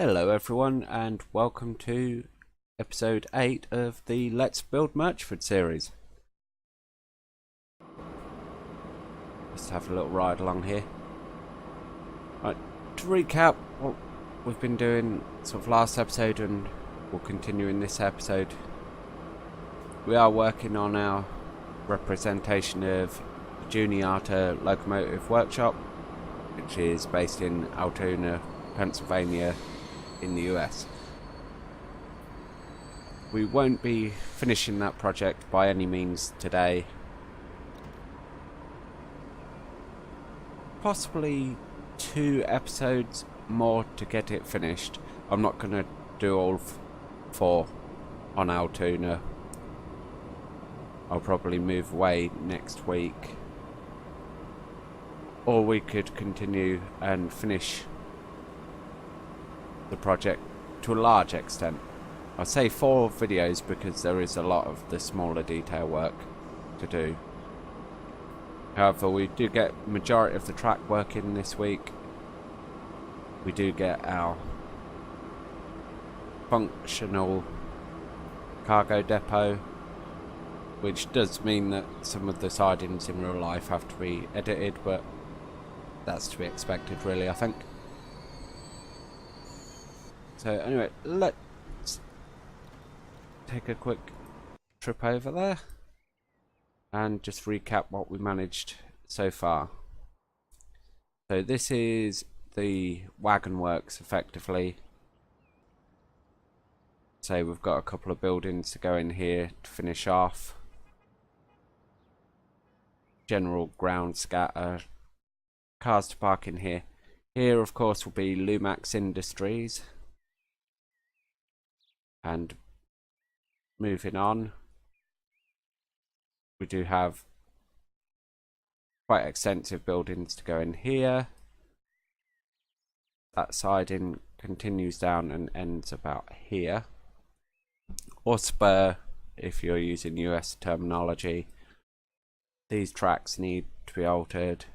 Hello everyone and welcome to episode 8 of the Let's Build Merchford series. Let's have a little ride along here. Right, to recap what we've been doing sort of last episode and we'll continue in this episode. We are working on our representation of Juniata Locomotive workshop, which is based in Altoona, Pennsylvania, in the US. We won't be finishing that project by any means today. Possibly 2 episodes more to get it finished. I'm not going to do all 4 on Altoona. I'll probably move away next week. Or we could continue and finish the project to a large extent. I say 4 videos because there is a lot of the smaller detail work to do. However, we do get majority of the track work in this week. We do get our functional cargo depot, which does mean that some of the sidings in real life have to be edited, but that's to be expected really, I think. So anyway, let's take a quick trip over there and just recap what we managed so far. So this is the wagon works effectively. So we've got a couple of buildings to go in here to finish off. General ground scatter, cars to park in here. Here of course will be Lumax Industries. And moving on, we do have quite extensive buildings to go in here. That siding continues down and ends about here, or spur if you're using US terminology. These tracks need to be altered.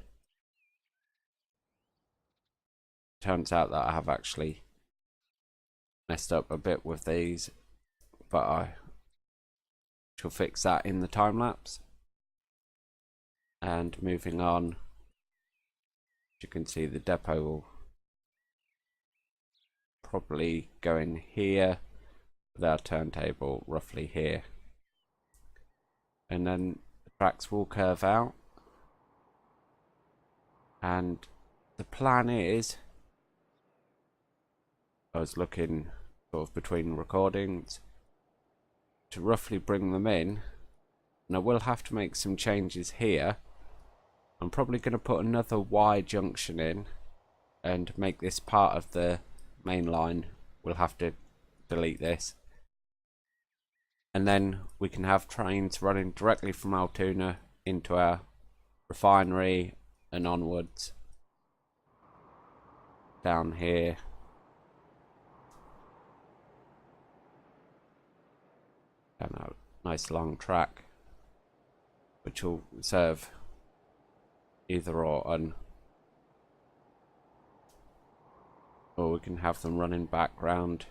Turns out that I have actually messed up a bit with these, but I shall fix that in the time lapse. And moving on, you can see the depot will probably go in here with our turntable roughly here, and then the tracks will curve out. And the plan is, I was looking sort of between recordings to roughly bring them in, and I will have to make some changes here. I'm probably going to put another Y junction in and make this part of the main line. We'll have to delete this, and then we can have trains running directly from Altoona into our refinery and onwards down here. Down a nice long track, which will serve either or we can have them running background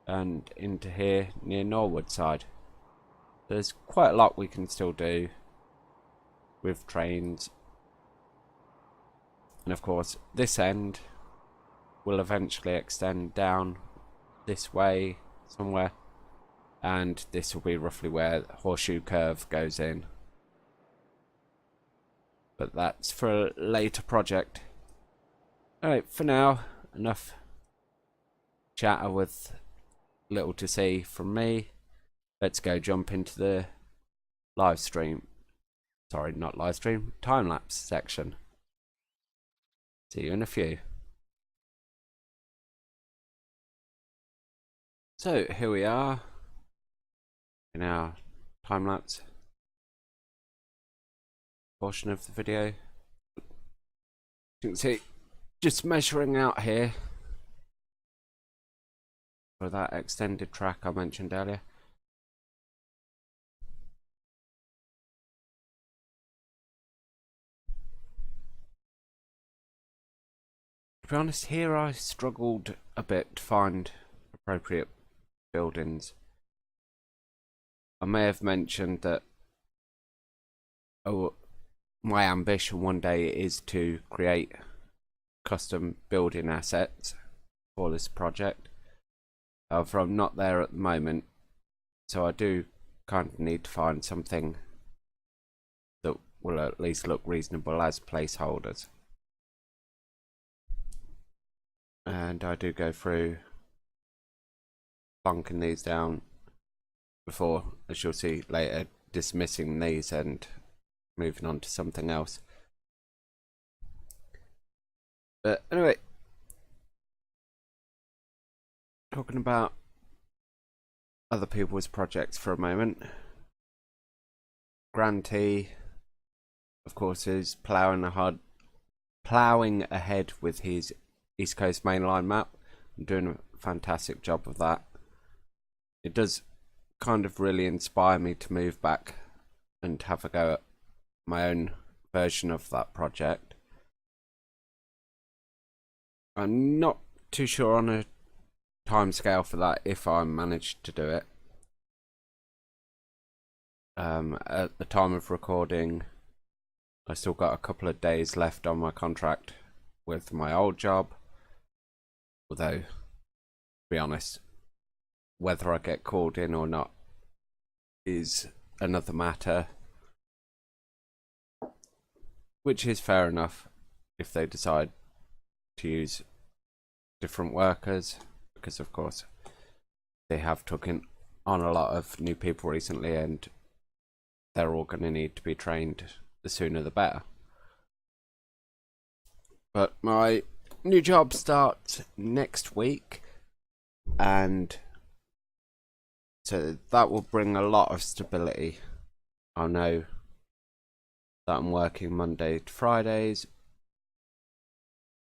and into here near Norwood side. There's quite a lot we can still do with trains, and of course this end will eventually extend down this way somewhere, and this will be roughly where the horseshoe curve goes in. But that's for a later project. Alright, for now, enough chatter with little to see from me. Let's go jump into the live stream. Sorry, not live stream, time-lapse section. See you in a few. So, here we are in our time-lapse portion of the video. You can see just measuring out here for that extended track I mentioned earlier. be honest, here I struggled a bit to find appropriate buildings. I may have mentioned that my ambition one day is to create custom building assets for this project. However, I'm not there at the moment, so I do kind of need to find something that will at least look reasonable as placeholders. And I do go through plonking these down before, as you'll see later, dismissing these and moving on to something else. But anyway, talking about other people's projects for a moment. Grantee, of course, is ploughing ahead with his East Coast mainline map. I'm doing a fantastic job of that. It does kind of really inspire me to move back and have a go at my own version of that project. I'm not too sure on a time scale for that if I manage to do it. At the time of recording, I still got a couple of days left on my contract with my old job, although, to be honest, whether I get called in or not is another matter, which is fair enough if they decide to use different workers, because of course they have taken on a lot of new people recently and they're all going to need to be trained, the sooner the better. But my new job starts next week, and so that will bring a lot of stability. I know that I'm working Monday to Fridays.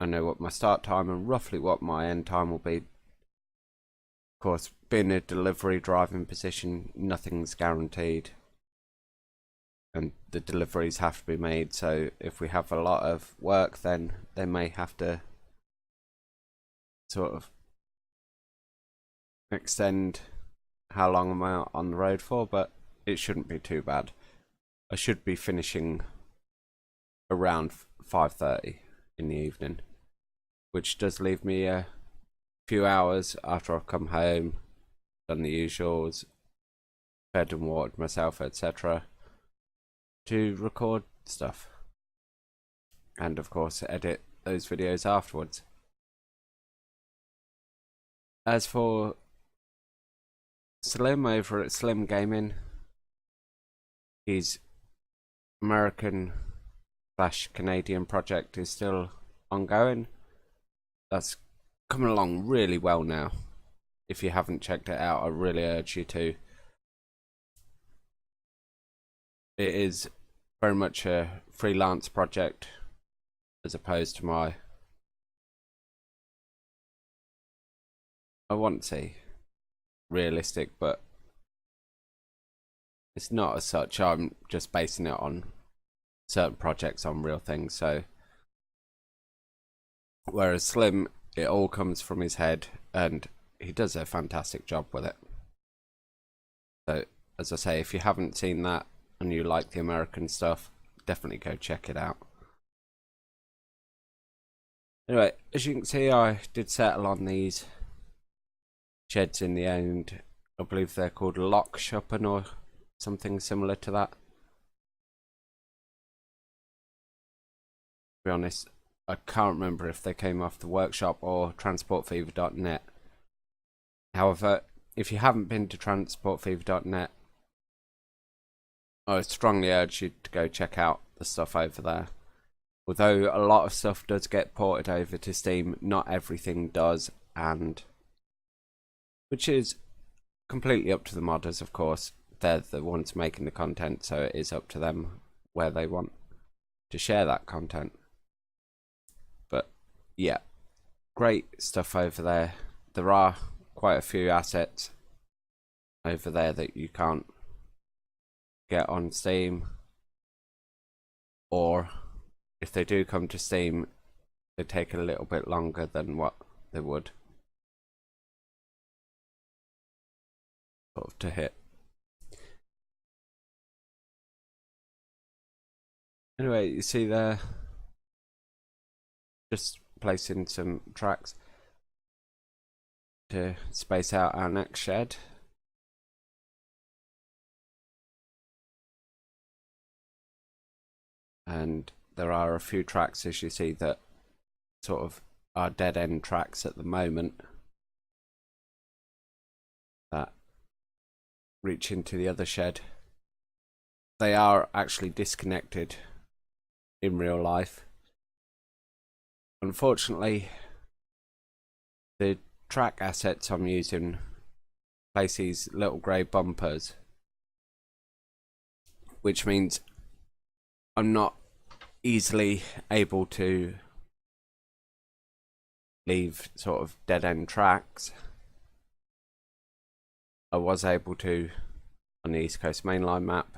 I know what my start time and roughly what my end time will be. Of course, being a delivery driving position, nothing's guaranteed, and the deliveries have to be made, so if we have a lot of work, then they may have to sort of extend how long I'm out on the road for, but it shouldn't be too bad. I should be finishing around 5:30 in the evening, which does leave me a few hours after I've come home, done the usuals, fed and watered myself, etc., to record stuff and of course edit those videos afterwards. As for Slim over at Slim Gaming, his American/Canadian project is still ongoing. That's coming along really well now. If you haven't checked it out, I really urge you to. It is very much a freelance project as opposed to my, I won't say realistic, but it's not as such. I'm just basing it on certain projects on real things. So whereas Slim, it all comes from his head and he does a fantastic job with it. So as I say, if you haven't seen that and you like the American stuff, definitely go check it out. Anyway, as you can see, I did settle on these sheds in the end. I believe they're called lock shopping or something similar to that. To be honest, I can't remember if they came off the workshop or transportfever.net. However, if you haven't been to transportfever.net, I would strongly urge you to go check out the stuff over there. Although a lot of stuff does get ported over to Steam, not everything does, and which is completely up to the modders, of course. They're the ones making the content, so it is up to them where they want to share that content. But yeah, great stuff over there. There are quite a few assets over there that you can't get on Steam, or if they do come to Steam, they take a little bit longer than what they would sort of to hit. Anyway, you see there, just placing some tracks to space out our next shed. And there are a few tracks, as you see, that sort of are dead end tracks at the moment that reach into the other shed. They are actually disconnected in real life. Unfortunately, the track assets I'm using place these little grey bumpers, which means I'm not easily able to leave sort of dead end tracks. I was able to on the East Coast Mainline map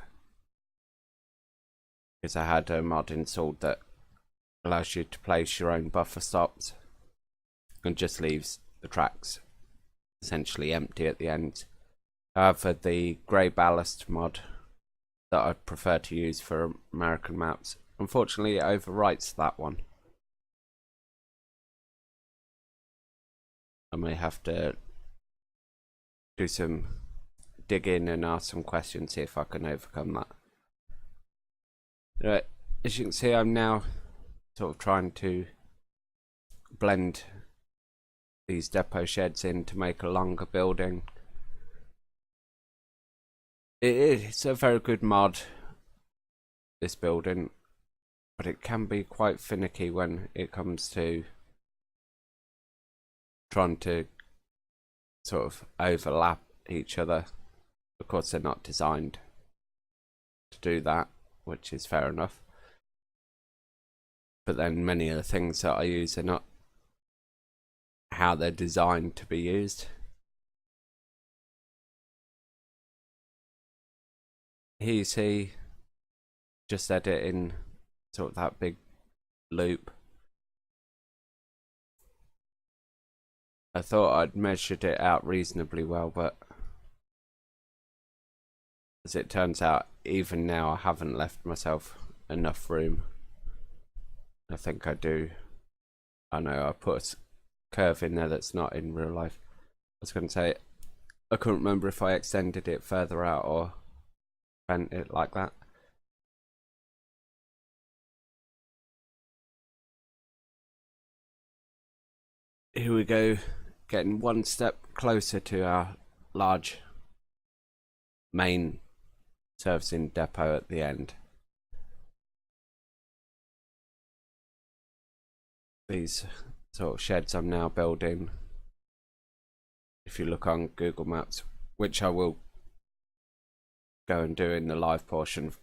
because I had a mod installed that allows you to place your own buffer stops and just leaves the tracks essentially empty at the end. However, the grey ballast mod that I prefer to use for American maps, unfortunately it overwrites that one. I may have to do some digging and ask some questions, see if I can overcome that. Right, as you can see, I'm now sort of trying to blend these depot sheds in to make a longer building. It's a very good mod, this building, but it can be quite finicky when it comes to trying to sort of overlap each other. Of course, they're not designed to do that, which is fair enough. But then many of the things that I use are not how they're designed to be used. Here you see just editing sort of that big loop. I thought I'd measured it out reasonably well, but as it turns out, even now I haven't left myself enough room. I think I do. I know I put a curve in there that's not in real life. I was going to say, I couldn't remember if I extended it further out or bent it like that. Here we go, getting one step closer to our large main servicing depot at the end. These sort of sheds I'm now building, if you look on Google Maps, which I will go and do in the live portion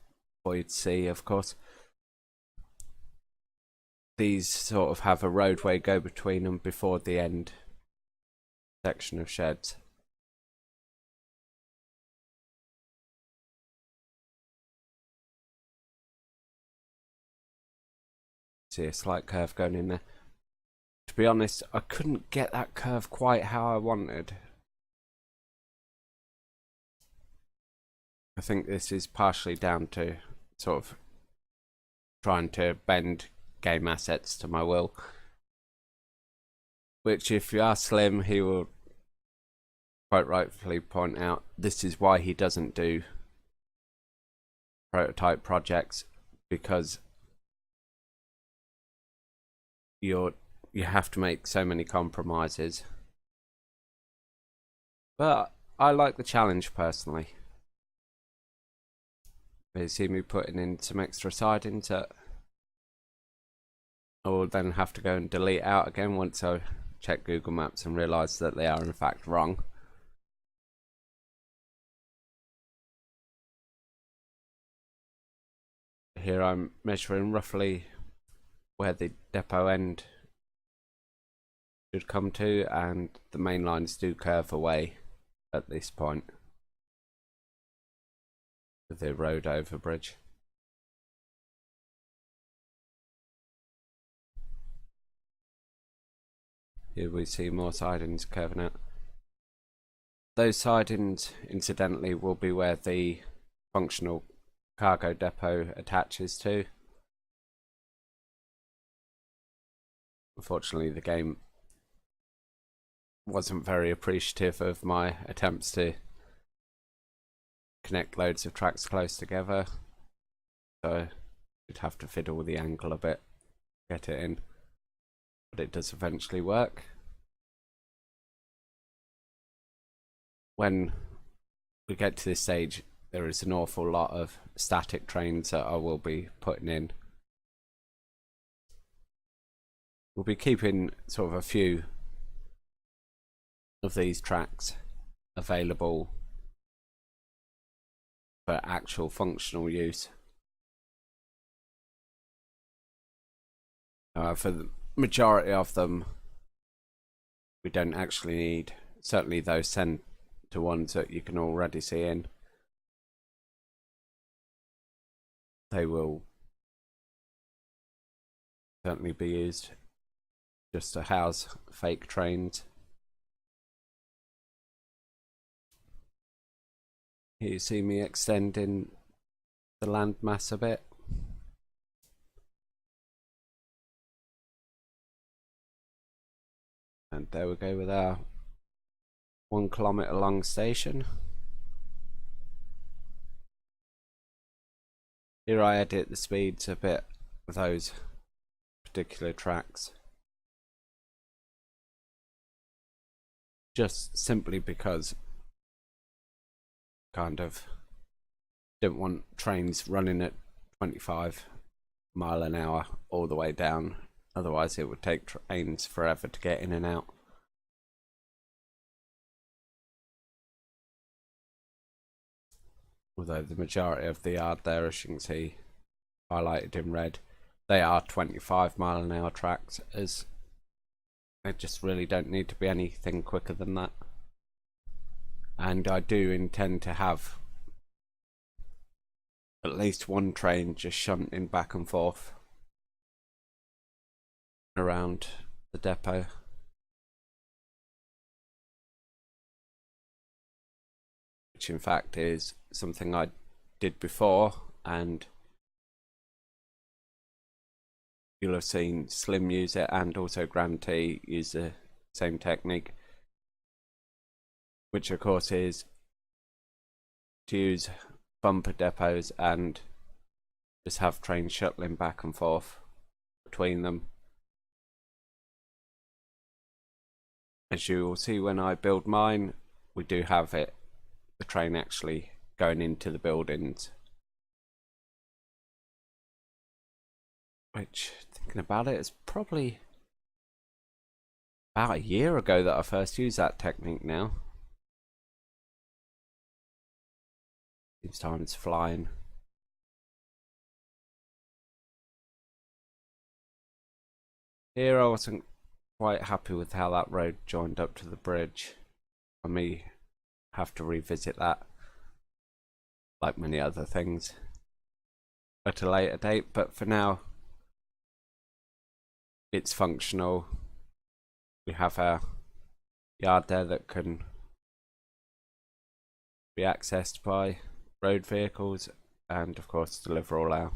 for you to see, of course, these sort of have a roadway go between them before the end section of sheds. See a slight curve going in there. To be honest, I couldn't get that curve quite how I wanted. I think this is partially down to sort of trying to bend game assets to my will, which if you ask Slim, he will quite rightfully point out this is why he doesn't do prototype projects, because you have to make so many compromises. But I like the challenge personally. You see me putting in some extra sidings that I will then have to go and delete out again once I check Google Maps and realise that they are in fact wrong. Here I'm measuring roughly where the depot end should come to, and the main lines do curve away at this point with the road over bridge. Here we see more sidings curving out. Those sidings, incidentally, will be where the functional cargo depot attaches to. Unfortunately, the game wasn't very appreciative of my attempts to connect loads of tracks close together, so you'd have to fiddle the angle a bit, get it in, but it does eventually work. When we get to this stage, there is an awful lot of static trains that I will be putting in. We'll be keeping sort of a few of these tracks available for actual functional use. For the majority of them, we don't actually need, certainly those centre ones that you can already see in. They will certainly be used just to house fake trains. Here you see me extending the landmass a bit. And there we go with our 1 kilometre long station. Here I edit the speeds a bit of those particular tracks, just simply because kind of don't want trains running at 25 mile an hour all the way down, otherwise it would take trains forever to get in and out. Although the majority of the yard there, as you can see highlighted in red, they are 25 mile an hour tracks, as they just really don't need to be anything quicker than that. And I do intend to have at least one train just shunting back and forth around the depot. Which in fact is something I did before, and you'll have seen Slim use it, and also Grand T use the same technique, which of course is to use bumper depots and just have trains shuttling back and forth between them. As you will see when I build mine, we do have the train actually going into the buildings, which, thinking about it, is probably about a year ago that I first used that technique now. Seems time's flying. Here I wasn't quite happy with how that road joined up to the bridge. I may have to revisit that, like many other things, at a later date, but for now it's functional. We have our yard there that can be accessed by road vehicles, and of course deliver all our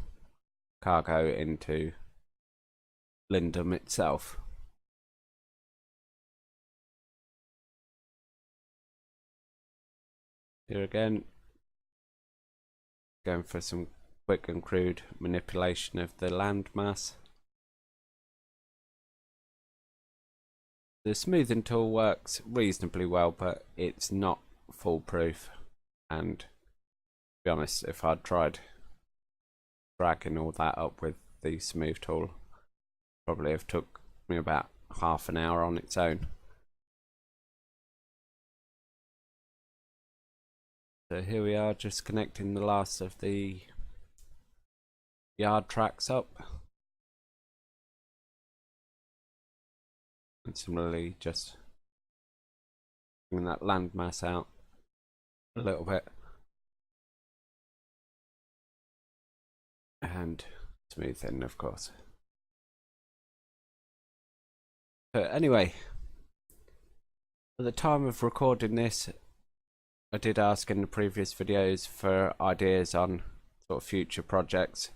cargo into Lindum itself. Here again, going for some quick and crude manipulation of the landmass. The smoothing tool works reasonably well, but it's not foolproof, and to be honest, if I'd tried dragging all that up with the smooth tool, probably have took me about half an hour on its own. So here we are, just connecting the last of the yard tracks up, and similarly just bringing that landmass out a little bit and smoothing, of course. But anyway, At the time of recording this, I did ask in the previous videos for ideas on sort of future projects.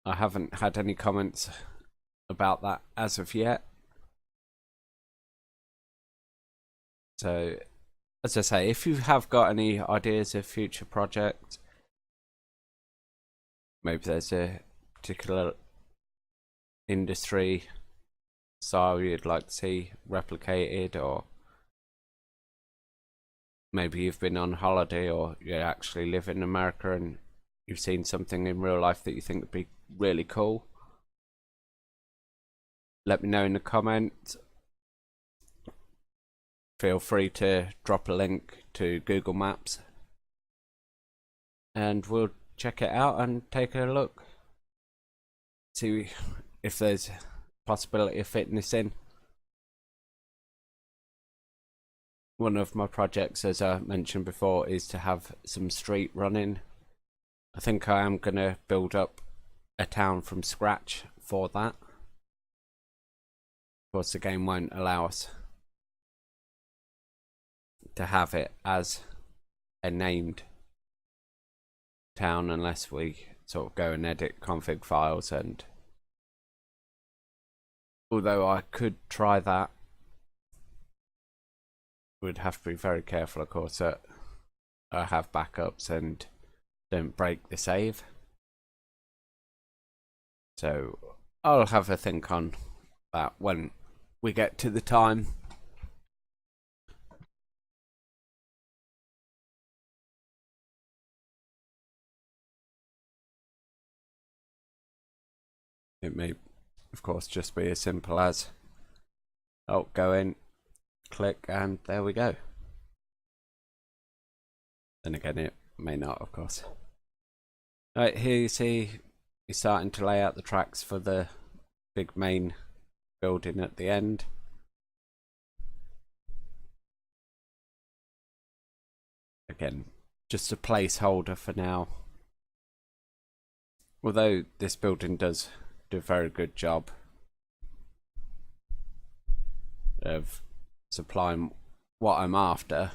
I haven't had any comments about that as of yet. So, as I say, if you have got any ideas of future projects, maybe there's a particular industry style you'd like to see replicated, or maybe you've been on holiday or you actually live in America and you've seen something in real life that you think would be really cool, let me know in the comments. Feel free to drop a link to Google Maps and we'll check it out and take a look, see if there's a possibility of fitting this in. One of my projects, as I mentioned before, is to have some street running. I think I am going to build up a town from scratch for that. Of course, the game won't allow us to have it as a named town unless we sort of go and edit config files, and although I could try that, would have to be very careful, of course, that I have backups and don't break the save. So I'll have a think on that when we get to the time. It may, of course, just be as simple as, oh, go in, click, and there we go. Then again, it may not, of course. Right, here you see you're starting to lay out the tracks for the big main building at the end. Again, just a placeholder for now. Although this building does do a very good job of supplying what I'm after,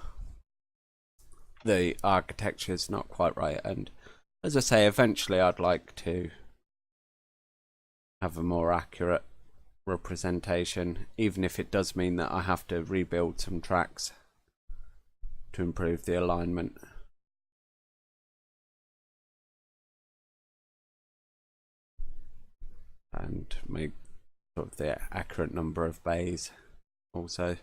the architecture is not quite right, and as I say, eventually I'd like to have a more accurate representation, even if it does mean that I have to rebuild some tracks to improve the alignment. And make sort of the accurate number of bays also.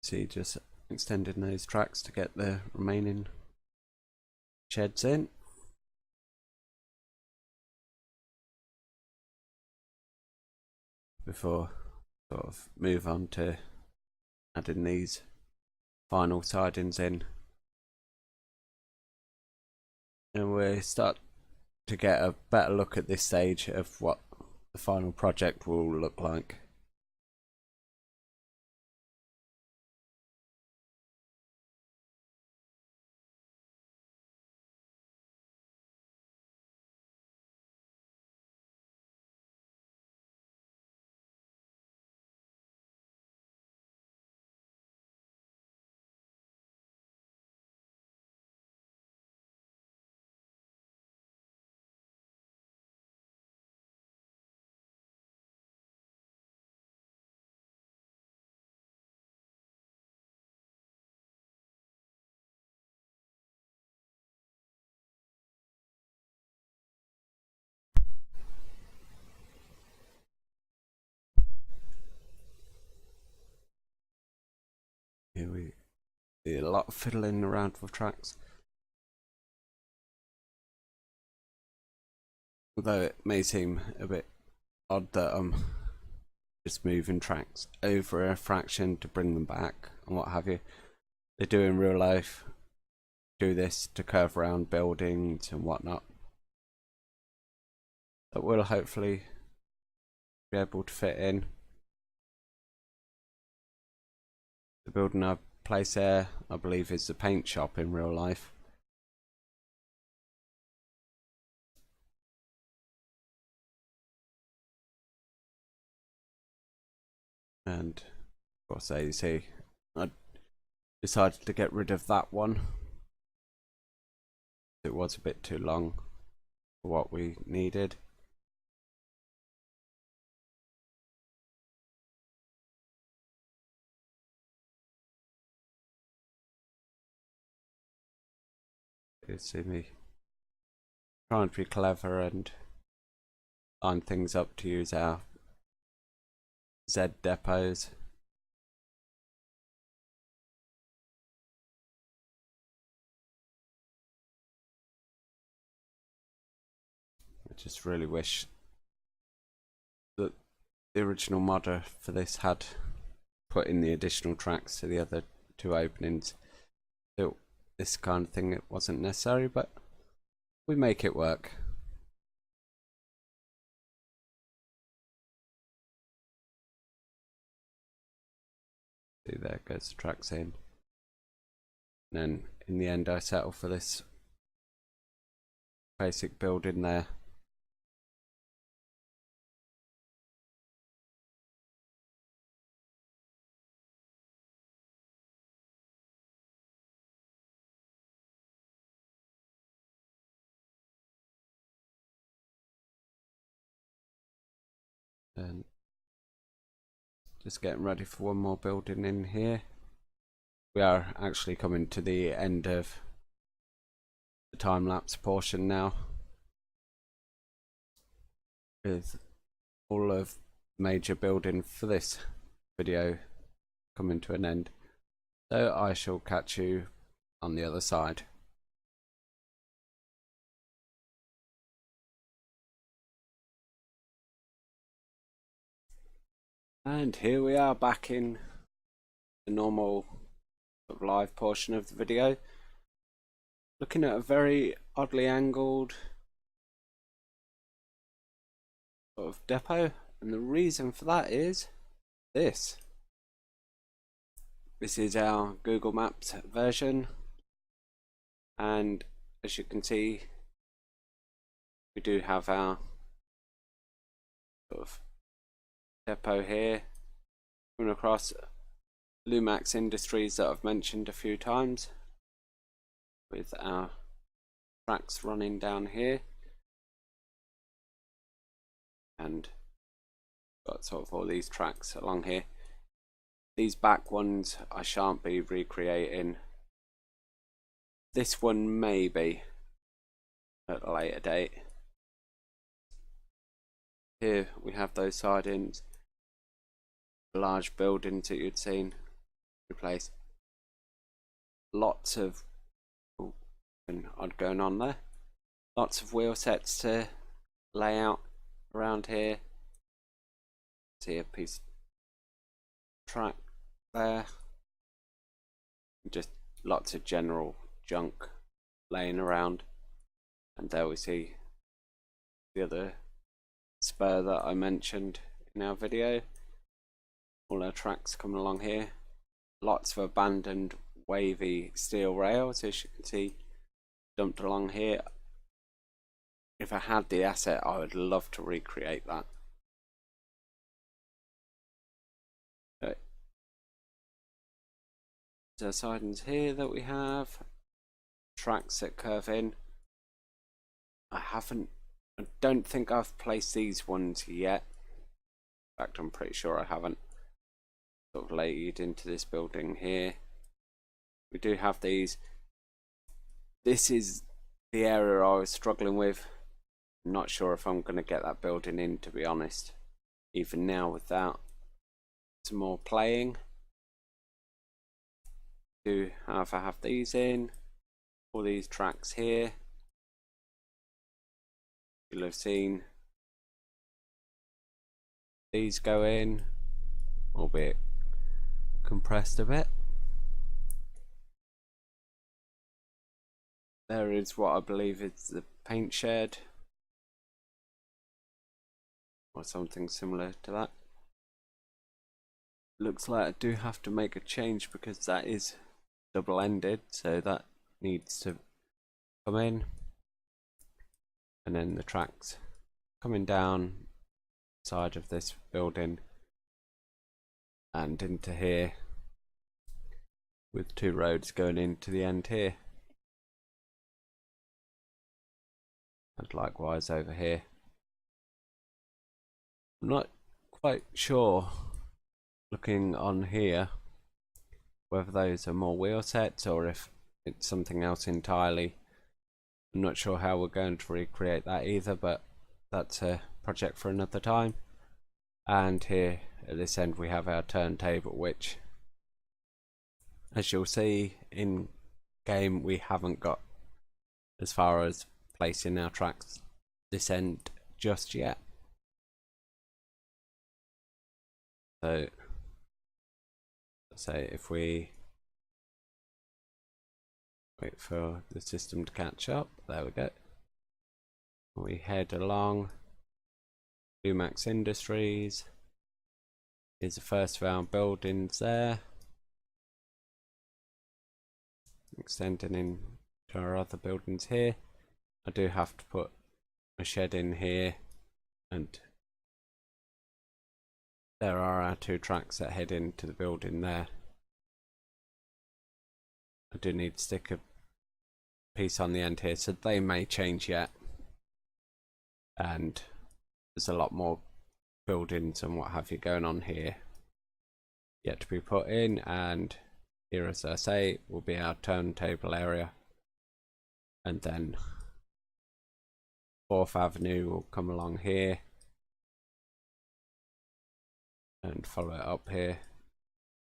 See, just extending those tracks to get the remaining sheds in. Before sort of move on to adding these final sidings in. And we start to get a better look at this stage of what the final project will look like. Here we see a lot of fiddling around with tracks. Although it may seem a bit odd that I'm just moving tracks over a fraction to bring them back and what have you. They do in real life do this to curve around buildings and whatnot. That will hopefully be able to fit in. The building I place there, I believe, is the paint shop in real life. And of course, there you see, I decided to get rid of that one. It was a bit too long for what we needed. You see me trying to be clever and line things up to use our Z depots. I just really wish that the original modder for this had put in the additional tracks to the other two openings. So this kind of thing, it wasn't necessary, but we make it work. See, there goes the tracks in. And then in the end I settle for this basic building there. And just getting ready for one more building in here. We are actually coming to the end of the time-lapse portion now, with all of major building for this video coming to an end. So I shall catch you on the other side. And here we are back in the normal sort of live portion of the video, looking at a very oddly angled sort of depot, and the reason for that is this. This is our Google Maps version, and as you can see, we do have our sort of depot here coming across Lumax Industries that I've mentioned a few times, with our tracks running down here, and got sort of all these tracks along here. These back ones I shan't be recreating. This one maybe at a later date. Here we have those sidings, large buildings that you'd seen replaced. Lots of odd going on there. Lots of wheel sets to lay out around here. See a piece of track there. Just lots of general junk laying around. And there we see the other spur that I mentioned in our video. All our tracks coming along here. Lots of abandoned wavy steel rails, as you can see, dumped along here. If I had the asset, I would love to recreate that. Okay. There's sidings here that we have, tracks that curve in. I don't think I've placed these ones yet. In fact, I'm pretty sure I haven't. Sort of laid into this building here. We do have these. This is the area I was struggling with. I'm not sure if I'm going to get that building in, to be honest, even now without some more playing. Do I have these in, all these tracks here. You'll have seen these go in, albeit compressed a bit. There is what I believe is the paint shed, or something similar to that. Looks like I do have to make a change because that is double-ended, so that needs to come in. And then the tracks coming down side of this building and into here, with 2 roads going into the end here, and likewise over here. I'm not quite sure, looking on here, whether those are more wheel sets or if it's something else entirely. I'm not sure how we're going to recreate that either, but that's a project for another time. And here at this end we have our turntable, which, as you'll see in game, we haven't got as far as placing our tracks this end just yet. So let's say if we wait for the system to catch up, there we go. We head along Lumax Industries. Here's the first of our buildings there, extending in to our other buildings here. I do have to put a shed in here, and there are our 2 tracks that head into the building there. I do need to stick a piece on the end here, so they may change yet, and there's a lot more buildings and what have you going on here yet to be put in. And here, as I say, will be our turntable area, and then 4th Avenue will come along here and follow it up here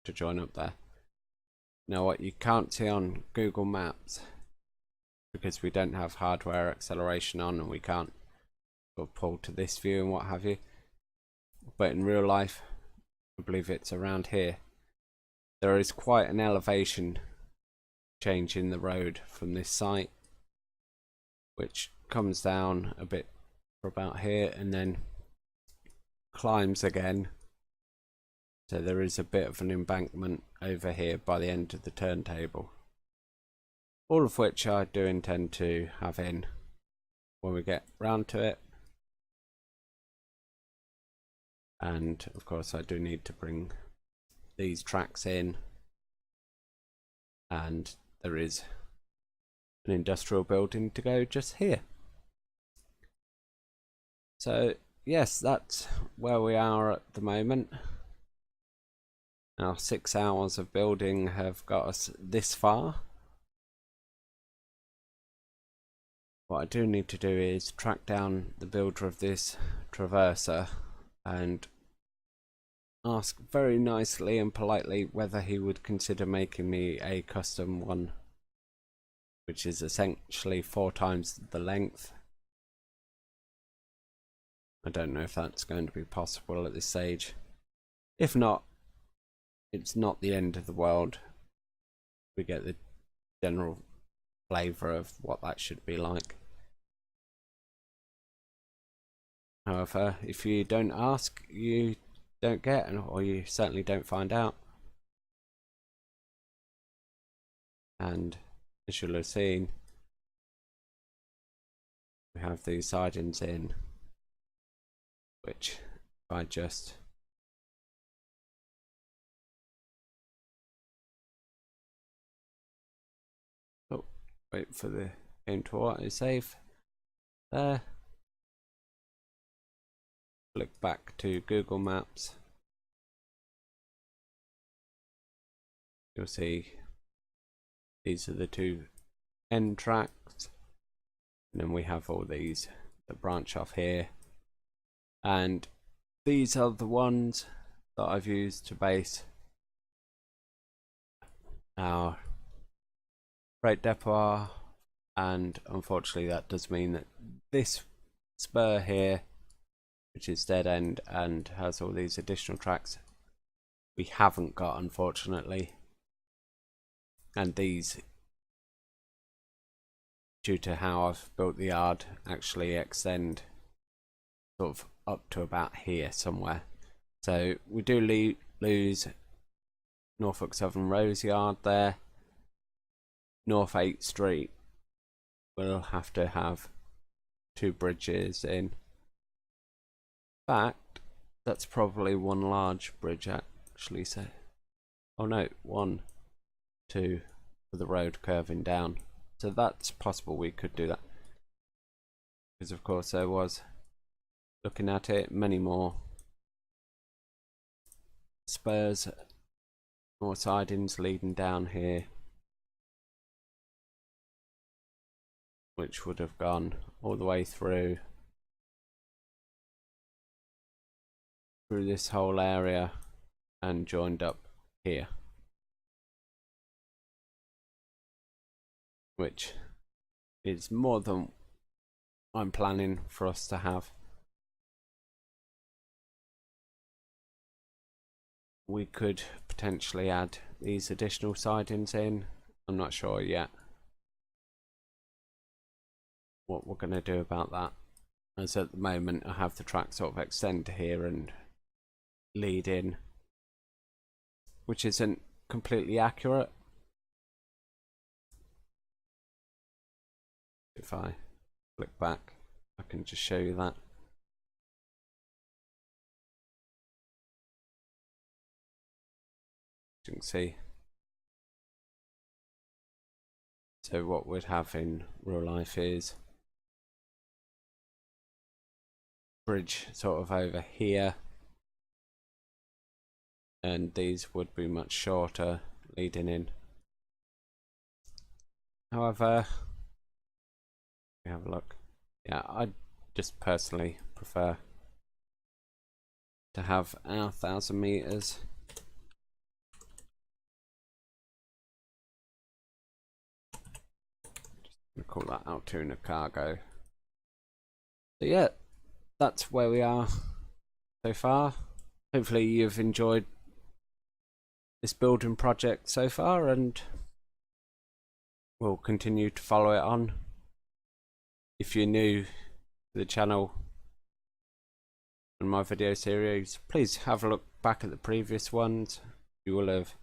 to join up there. Now, what you can't see on Google Maps, because we don't have hardware acceleration on and we can't sort of pull to this view and what have you, but in real life, I believe it's around here, there is quite an elevation change in the road from this site, which comes down a bit for about here and then climbs again. So there is a bit of an embankment over here by the end of the turntable, all of which I do intend to have in when we get round to it. And of course I do need to bring these tracks in, and there is an industrial building to go just here. So yes, that's where we are at the moment. Now 6 hours of building have got us this far. What I do need to do is track down the builder of this traverser and ask very nicely and politely whether he would consider making me a custom one, which is essentially 4 times the length. I don't know if that's going to be possible at this stage. If not, it's not the end of the world. We get the general flavour of what that should be like. However, if you don't ask, you don't get, or you certainly don't find out. And as you'll have seen, we have these sidings in, which if I just wait for the game to autosave there, click back to Google Maps, you'll see these are the 2 end tracks, and then we have all these that branch off here, and these are the ones that I've used to base our freight depot. And unfortunately that does mean that this spur here, which is dead end and has all these additional tracks, we haven't got, unfortunately. And these, due to how I've built the yard, actually extend sort of up to about here somewhere. So we do lose Norfolk Southern Rose Yard there. North 8th Street will have to have 2 bridges in fact, that's probably one large bridge actually say, oh no, 1, 2 for the road curving down. So that's possible we could do that. Because of course there was, looking at it, many more spurs, more sidings leading down here, which would have gone all the way through this whole area and joined up here, which is more than I'm planning for us to have. We could potentially add these additional sidings in. I'm not sure yet what we're going to do about that, as at the moment I have the track sort of extend here and lead in, which isn't completely accurate. If I flick back, I can just show you that. You can see. So what we'd have in real life is bridge sort of over here, and these would be much shorter leading in. However, we have a look. Yeah, I just personally prefer to have our 1,000 meters. Just call that Altoona cargo. So yeah, that's where we are so far. Hopefully you've enjoyed this building project so far, and we'll continue to follow it on. If you're new to the channel and my video series, please have a look back at the previous ones. You will have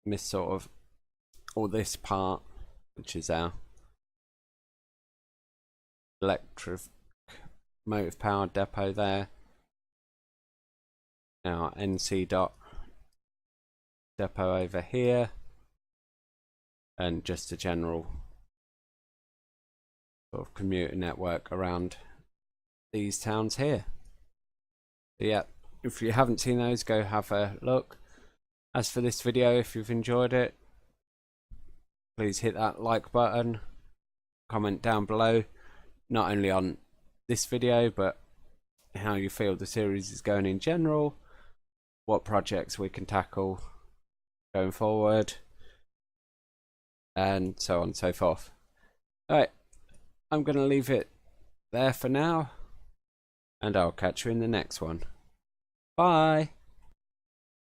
missed sort of all this part, which is our electric motive power depot there, our NC dot depot over here, and just a general sort of commuter network around these towns here. So yeah, if you haven't seen those, go have a look. As for this video, if you've enjoyed it, please hit that like button, comment down below, not only on this video but how you feel the series is going in general, what projects we can tackle going forward, and so on and so forth. Alright, I'm going to leave it there for now, and I'll catch you in the next one. Bye!